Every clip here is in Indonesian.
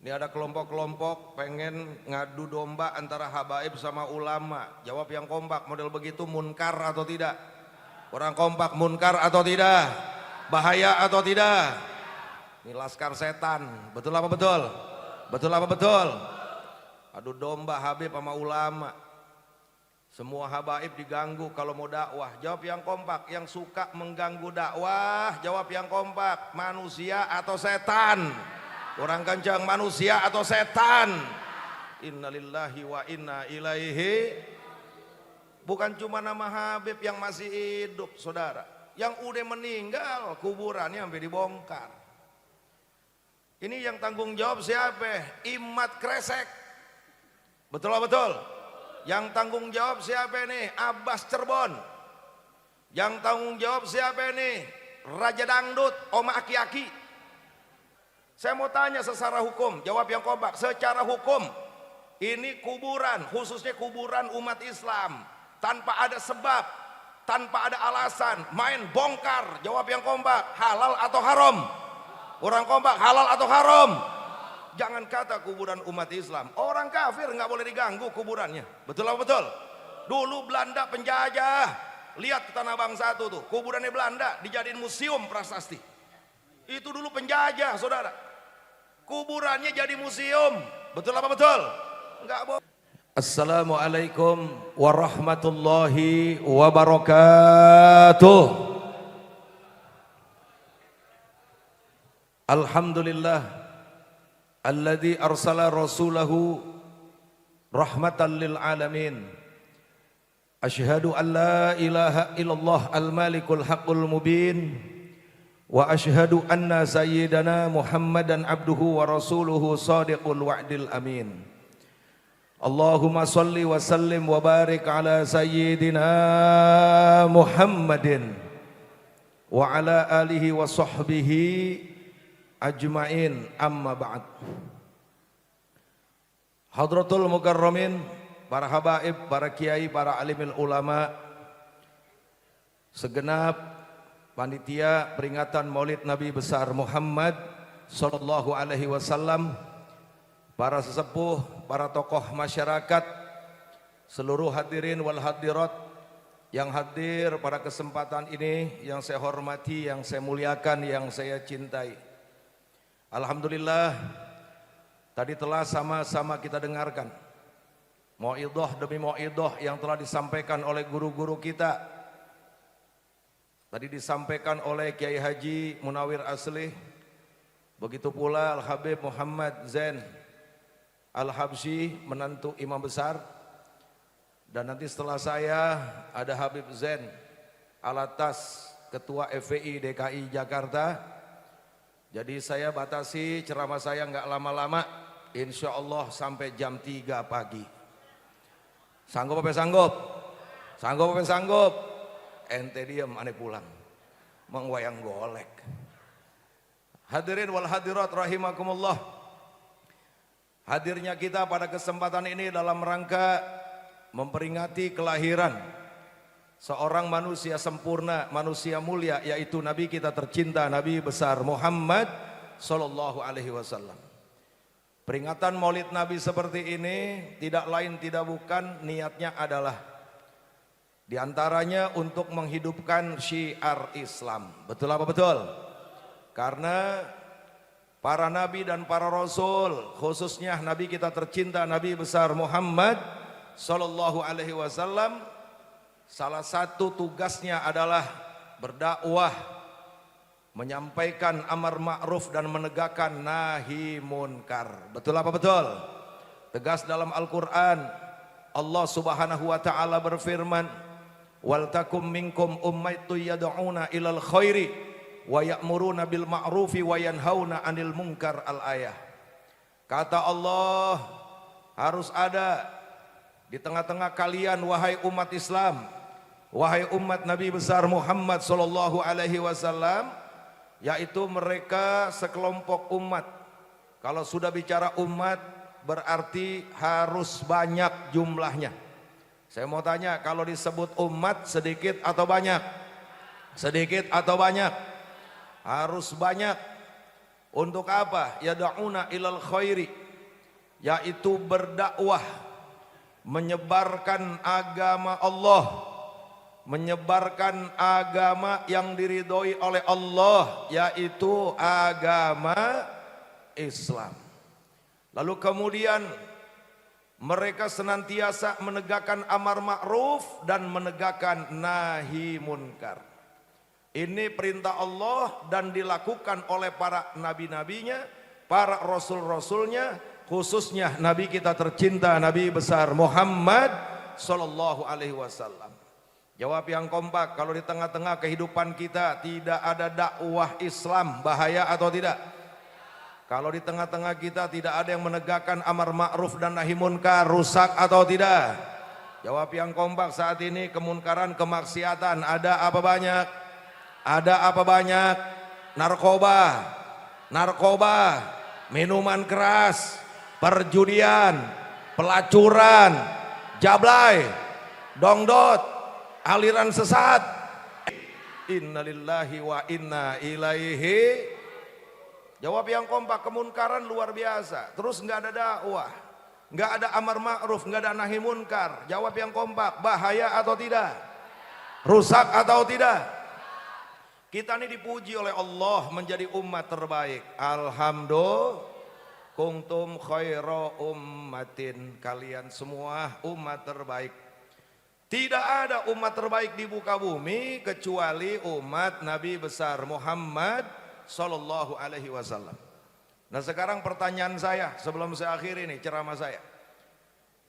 Ini ada kelompok-kelompok pengen ngadu domba antara habaib sama ulama. Jawab yang kompak, model begitu munkar atau tidak? Orang kompak munkar atau tidak? Bahaya atau tidak? Ini laskar setan, betul apa betul? Betul apa betul? Adu domba habib sama ulama. Semua habaib diganggu kalau mau dakwah. Jawab yang kompak. Yang suka mengganggu dakwah, jawab yang kompak. Manusia atau setan? Orang kencang, manusia atau setan? Innalillahi wa inna ilaihi. Bukan cuma nama habib yang masih hidup, saudara. Yang udah meninggal, kuburannya sampai dibongkar. Ini yang tanggung jawab siapa? Imat Kresek. Betul apa betul? Yang tanggung jawab siapa nih? Abbas Cirebon. Yang tanggung jawab siapa nih? Raja Dangdut, Oma Aki-Aki. Saya mau tanya secara hukum, jawab yang kompak. Secara hukum, ini kuburan, khususnya kuburan umat Islam, tanpa ada sebab, tanpa ada alasan, main bongkar. Jawab yang kompak, halal atau haram? Orang kompak, halal atau haram? Jangan kata kuburan umat Islam, orang kafir nggak boleh diganggu kuburannya. Betul apa betul? Dulu Belanda penjajah, lihat ke Tanah Abang 1 tuh, kuburannya Belanda dijadiin museum prasasti. Itu dulu penjajah, saudara. Kuburannya jadi museum. Betul apa betul? Enggak boleh. Assalamualaikum warahmatullahi wabarakatuh. Alhamdulillah alladzi arsala rasulahu rahmatan lil alamin. Asyhadu an la ilaha illallah al-malikul haqqul mubin. Wa ashhadu anna sayyidana Muhammadan abduhu wa rasuluhu sadiqul wa'dil amin. Allahumma salli wa sallim wa barik ala sayyidina Muhammadin wa ala alihi wa sahbihi ajmain, amma ba'd. Hadratul mukarramin, para habaib, para kiai, para alimil ulama, segenap panitia peringatan Maulid Nabi besar Muhammad sallallahu alaihi wasallam, para sesepuh, para tokoh masyarakat, seluruh hadirin wal hadirat yang hadir pada kesempatan ini, yang saya hormati, yang saya muliakan, yang saya cintai. Alhamdulillah, tadi telah sama-sama kita dengarkan mauidhah demi mauidhah yang telah disampaikan oleh guru-guru kita. Tadi disampaikan oleh Kiai Haji Munawir Aslih, begitu pula Al-Habib Muhammad Zain Al-Habsyi, menantu imam besar. Dan nanti setelah saya ada Habib Zain Alatas, ketua FPI DKI Jakarta. Jadi saya batasi ceramah saya nggak lama-lama, insya Allah sampai jam 3 pagi. Sanggup apa sanggup? Sanggup apa sanggup? Ente diem, aneh pulang mengwayang golek. Hadirin wal hadirat rahimakumullah, hadirnya kita pada kesempatan ini dalam rangka memperingati kelahiran seorang manusia sempurna, manusia mulia, yaitu Nabi kita tercinta, Nabi besar Muhammad sallallahu alaihi wasallam. Peringatan Maulid Nabi seperti ini tidak lain tidak bukan, niatnya adalah di antaranya untuk menghidupkan syiar Islam. Betul apa betul? Karena para nabi dan para rasul, khususnya nabi kita tercinta, Nabi besar Muhammad sallallahu alaihi wasallam, salah satu tugasnya adalah berdakwah, menyampaikan amar ma'ruf dan menegakkan nahi munkar. Betul apa betul? Tegas dalam Al-Qur'an, Allah Subhanahu wa taala berfirman, wal takum minkum ummatun yad'una ilal khairi wa ya'muruna bil ma'rufi wa yanhauna 'anil munkar, al-ayah. Kata Allah, harus ada di tengah-tengah kalian wahai umat Islam, wahai umat Nabi besar Muhammad sallallahu alaihi wasallam, yaitu mereka sekelompok umat. Kalau sudah bicara umat berarti harus banyak jumlahnya. Saya mau tanya, kalau disebut umat sedikit atau banyak? Sedikit atau banyak? Harus banyak. Untuk apa? Yad'una ilal khairi, yaitu berdakwah, menyebarkan agama Allah, menyebarkan agama yang diridhoi oleh Allah, yaitu agama Islam. Lalu kemudian mereka senantiasa menegakkan amar ma'ruf dan menegakkan nahi munkar. Ini perintah Allah dan dilakukan oleh para nabi-nabinya, para rasul-rasulnya, khususnya Nabi kita tercinta, Nabi besar Muhammad Sallallahu Alaihi Wasallam. Jawab yang kompak, kalau di tengah-tengah kehidupan kita tidak ada dakwah Islam, bahaya atau tidak? Kalau di tengah-tengah kita tidak ada yang menegakkan amar ma'ruf dan nahi munkar, rusak atau tidak? Jawab yang kompak saat ini, kemunkaran, kemaksiatan ada apa banyak? Ada apa banyak? Narkoba, minuman keras, perjudian, pelacuran, jablay, dongdot, aliran sesat. Innalillahi wa inna ilaihi. Jawab yang kompak, kemunkaran luar biasa. Terus nggak ada dakwah, nggak ada amar ma'ruf, nggak ada nahi munkar. Jawab yang kompak, bahaya atau tidak? Rusak atau tidak? Kita ini dipuji oleh Allah menjadi umat terbaik. Alhamdulillah, kuntum khaira ummatin, kalian semua umat terbaik. Tidak ada umat terbaik di muka bumi kecuali umat Nabi besar Muhammad Sallallahu Alaihi Wasallam. Nah sekarang pertanyaan saya sebelum saya akhiri ini ceramah saya.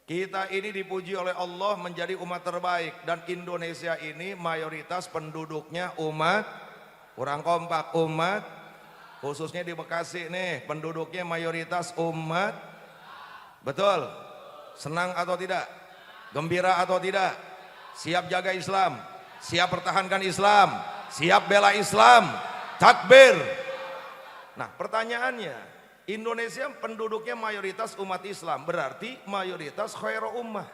Kita ini dipuji oleh Allah menjadi umat terbaik, dan Indonesia ini mayoritas penduduknya umat, kurang kompak, umat, khususnya di Bekasi nih penduduknya mayoritas umat. Betul? Senang atau tidak? Gembira atau tidak? Siap jaga Islam, siap pertahankan Islam, siap bela Islam. Takbir. Nah pertanyaannya, Indonesia penduduknya mayoritas umat Islam, berarti mayoritas khairu ummah.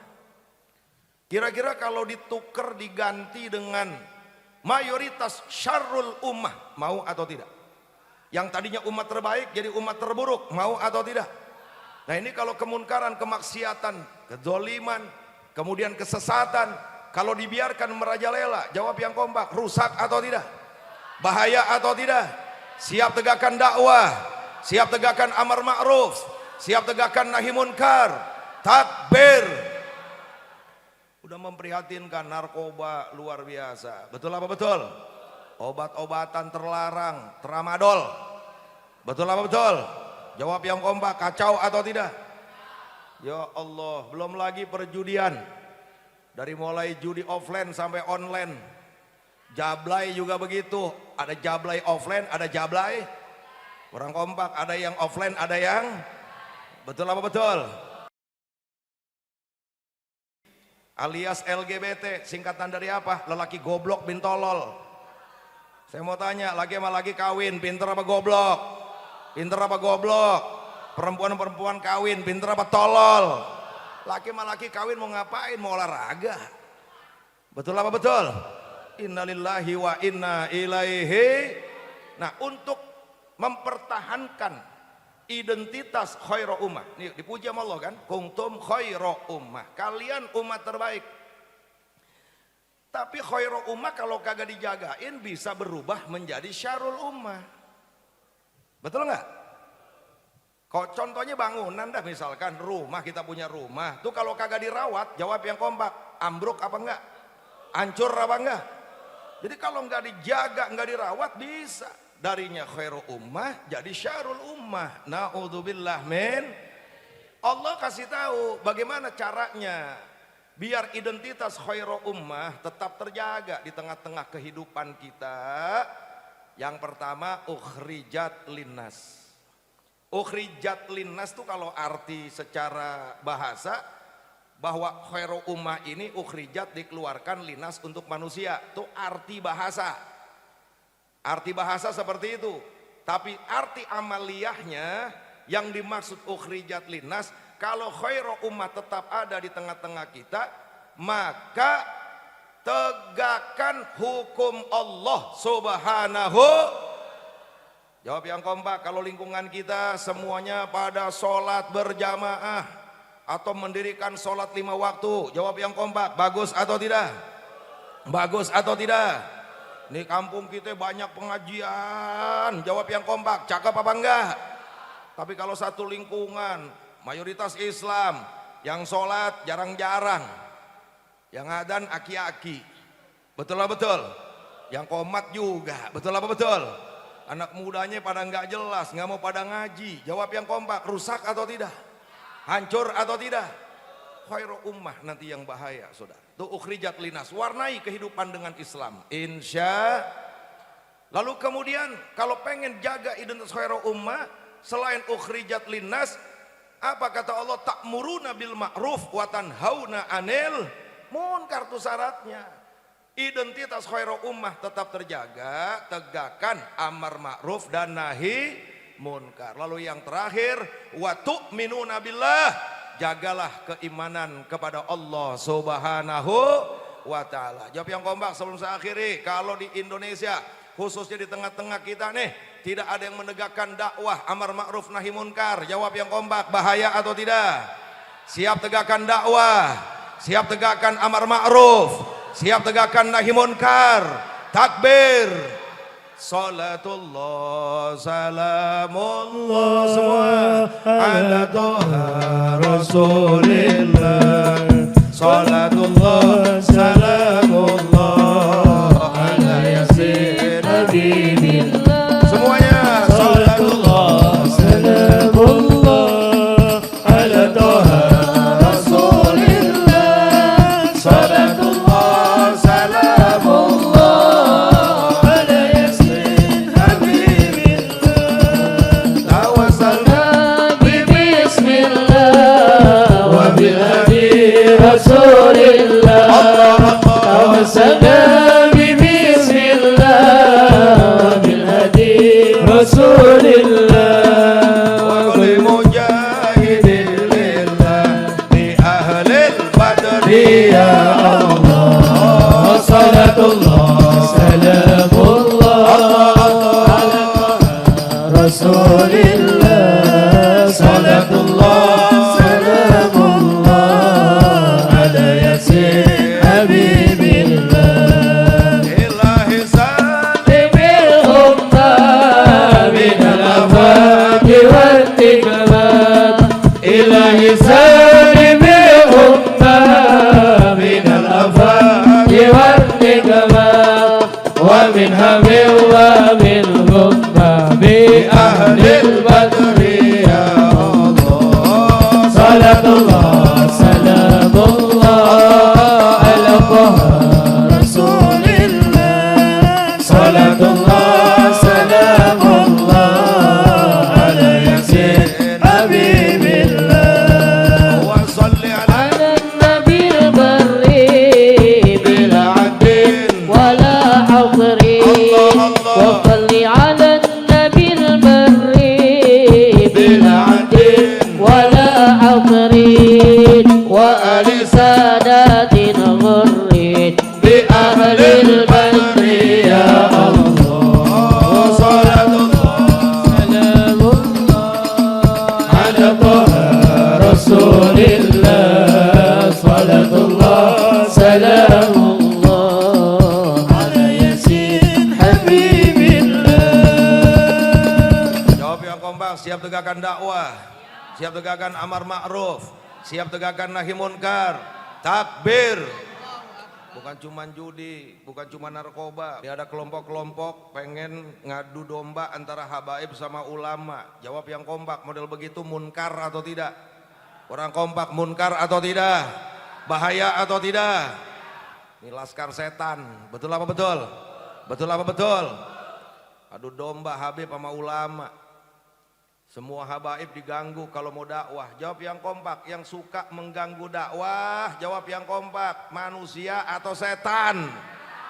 Kira-kira kalau ditukar diganti dengan mayoritas syarrul ummah, mau atau tidak? Yang tadinya umat terbaik jadi umat terburuk, mau atau tidak? Nah ini kalau kemunkaran, kemaksiatan, kedzoliman, kemudian kesesatan, kalau dibiarkan merajalela, jawab yang kompak, rusak atau tidak? Bahaya atau tidak? Siap tegakkan dakwah, siap tegakkan amar ma'ruf, siap tegakkan nahi munkar. Takbir. Udah memprihatinkan, narkoba luar biasa. Betul apa betul? Obat-obatan terlarang, tramadol. Betul apa betul? Jawab yang kompak, kacau atau tidak? Ya Allah, belum lagi perjudian. Dari mulai judi offline sampai online. Jablay juga begitu, ada jablay offline, ada jablay kurang kompak, ada yang offline, ada yang betul apa betul? Alias LGBT, singkatan dari apa? Lelaki goblok bin tolol. Saya mau tanya, laki sama laki kawin, pinter apa goblok? Pinter apa goblok? Perempuan-perempuan kawin, pinter apa tolol? Laki sama laki kawin mau ngapain? Mau olahraga. Betul apa betul? Innalillahi wa inna ilaihi. Nah untuk mempertahankan identitas khairu ummah, nih dipuji sama Allah kan, kuntum khairu ummah, kalian umat terbaik. Tapi khairu ummah kalau kagak dijagain bisa berubah menjadi syarrul ummah. Betul nggak? Kok contohnya bangunan dah, misalkan rumah, kita punya rumah tuh kalau kagak dirawat, jawab yang kompak, ambruk apa enggak? Hancur apa enggak? Jadi kalau nggak dijaga, nggak dirawat, bisa darinya khairu ummah jadi syarrul ummah. Naudzubillah min. Allah kasih tahu bagaimana caranya biar identitas khairu ummah tetap terjaga di tengah-tengah kehidupan kita. Yang pertama, ukhrijat linnas. Ukhrijat linnas itu kalau arti secara bahasa, bahwa khairu ummah ini ukhrijat, dikeluarkan, linas untuk manusia, itu arti bahasa. Arti bahasa seperti itu. Tapi arti amaliyahnya yang dimaksud ukhrijat linas, kalau khairu ummah tetap ada di tengah-tengah kita, maka tegakkan hukum Allah Subhanahu Jawab yang kompak. Kalau lingkungan kita semuanya pada sholat berjamaah atau mendirikan sholat 5 waktu, jawab yang kompak. Bagus atau tidak? Bagus atau tidak? Ini kampung kita banyak pengajian, jawab yang kompak. Cakep apa enggak? Tapi kalau satu lingkungan mayoritas Islam, yang sholat jarang-jarang, yang adzan aki-aki, betul apa betul? Yang komat juga, betul apa betul? Anak mudanya pada nggak jelas, nggak mau pada ngaji, jawab yang kompak. Rusak atau tidak? Hancur atau tidak? Khairu ummah nanti yang bahaya, saudara. Tuh ukhrijat linas, warnai kehidupan dengan Islam, insya. Lalu kemudian kalau pengen jaga identitas khairu ummah, selain ukhrijat linas, apa kata Allah? Ta'muruna bil ma'ruf wa tanhauna 'anil munkar. Itu syaratnya. Identitas khairu ummah tetap terjaga, tegakkan amar ma'ruf dan nahi munkar. Lalu yang terakhir, wa tu'minuna billah, jagalah keimanan kepada Allah Subhanahu wa taala. Jawab yang kompak sebelum saya akhiri. Kalau di Indonesia, khususnya di tengah-tengah kita nih, tidak ada yang menegakkan dakwah amar ma'ruf nahi munkar, jawab yang kompak. Bahaya atau tidak? Siap tegakkan dakwah, siap tegakkan amar ma'ruf, siap tegakkan nahi munkar. Takbir. Salatullah salamullah semua ala toha rasulillah. Salatullah salamullah ala yasin habibillah. Semuanya. Salatullah salamullah ala toha rasulillah. Salatullah salamullah ala yasin habibillah. Tawassalna bismillah wa bil hadi rasulillah. Tawassalna bismillah wa bil hadi rasulillah. Wa kulli mujahidin lillah bi ahlil badri ya Allah. Salatullah salamullah ala rasulillah. Salatullah salamullah ala yasin habibillah. Ilahi salimil ummah minal afati wal tikmat. Ilahi salimil ummah minal afati wal tikmat. Wa min hamil wa min gumma bi ahlil badri ya Allah. Salatullah salamullah ala taha rasulillah. Salatullah salamullah ala yasin habibillah. Wa salli ala nabil barri bila adin wala hafri. Wa salli ala nabil barri bila adin wala hafri. Wa ali sadatin ghurrin bi ahlil badri ya Allah. Salatullah salamullah ala taha rasulillah. Salatullah salamullah ala yasin habibillah. Jawab yang kompak. Siap tegakkan dakwah, siap tegakkan amar ma'ruf, siap tegakkan nahi munkar. Takbir. Bukan cuma judi, bukan cuma narkoba. Ini ada kelompok-kelompok pengen ngadu domba antara habaib sama ulama. Jawab yang kompak. Model begitu munkar atau tidak? Orang kompak, munkar atau tidak? Bahaya atau tidak? Ini laskar setan. Betul apa betul? Betul apa betul? Adu domba habib sama ulama. Semua habaib diganggu kalau mau dakwah. Jawab yang kompak. Yang suka mengganggu dakwah, jawab yang kompak. Manusia atau setan?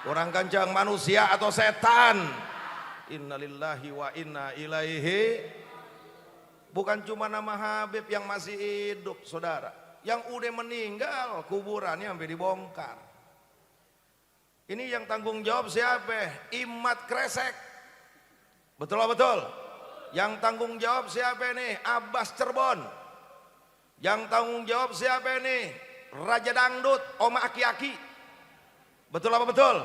Orang kencang, manusia atau setan? Innalillahi wa inna ilaihi. Bukan cuma nama Habib yang masih hidup, saudara. Yang udah meninggal, kuburannya sampai dibongkar. Ini yang tanggung jawab siapa? Imat Kresek. Betul apa betul? Yang tanggung jawab siapa ini? Abbas Cirebon. Yang tanggung jawab siapa ini? Raja Dangdut, Oma Aki-Aki. Betul apa betul?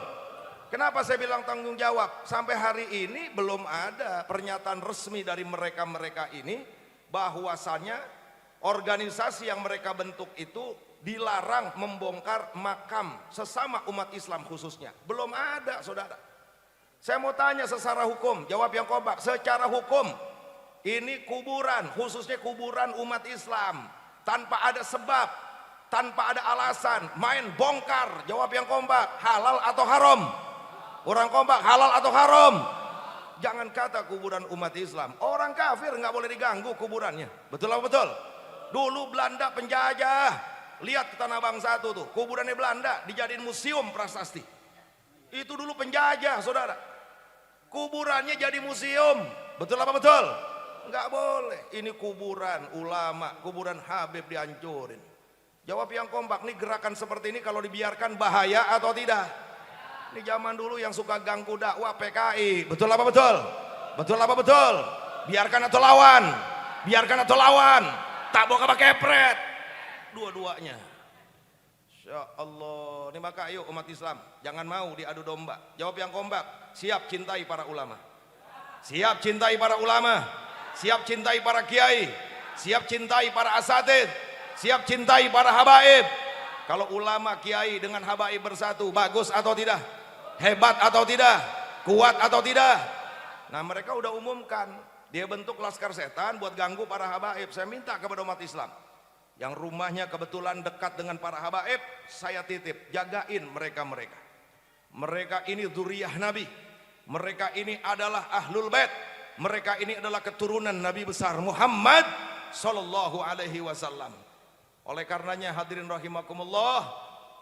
Kenapa saya bilang tanggung jawab? Sampai hari ini belum ada pernyataan resmi dari mereka-mereka ini bahwasanya organisasi yang mereka bentuk itu dilarang membongkar makam sesama umat Islam khususnya. Belum ada, saudara. Saya mau tanya secara hukum, jawab yang kompak. Secara hukum, ini kuburan, khususnya kuburan umat Islam, tanpa ada sebab, tanpa ada alasan, main bongkar. Jawab yang kompak, halal atau haram? Orang kompak, halal atau haram? Jangan kata kuburan umat Islam, orang kafir nggak boleh diganggu kuburannya. Betul apa betul? Dulu Belanda penjajah, lihat ke Tanah Abang 1 tuh, kuburannya Belanda dijadiin museum prasasti. Itu dulu penjajah, saudara. Kuburannya jadi museum. Betul apa betul? Nggak boleh. Ini kuburan ulama, kuburan Habib dihancurin. Jawab yang kompak, nih gerakan seperti ini kalau dibiarkan bahaya atau tidak? Ini zaman dulu yang suka ganggu dakwah PKI. Betul apa betul? Betul apa betul? Biarkan atau lawan? Biarkan atau lawan? Tabok apa kepret? Dua-duanya. Insya Allah. Ini maka ayo umat Islam, jangan mau diadu domba. Jawab yang kompak, siap cintai para ulama. Siap cintai para ulama. Siap cintai para kiai. Siap cintai para asatid. Siap cintai para habaib. Kalau ulama kiai dengan habaib bersatu, bagus atau tidak? Hebat atau tidak? Kuat atau tidak? Nah mereka udah umumkan, dia bentuk laskar setan buat ganggu para habaib. Saya minta kepada umat Islam yang rumahnya kebetulan dekat dengan para habaib, saya titip, jagain mereka-mereka. Mereka ini dzurriyyah Nabi. Mereka ini adalah ahlul bait. Mereka ini adalah keturunan Nabi besar Muhammad sallallahu alaihi wasallam. Oleh karenanya hadirin rahimakumullah,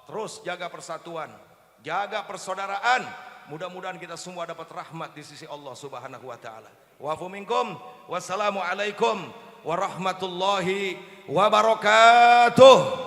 terus jaga persatuan, jaga persaudaraan. Mudah-mudahan kita semua dapat rahmat di sisi Allah Subhanahu wa taala. Wa minkum, wassalamu alaikum warahmatullahi wabarakatuh.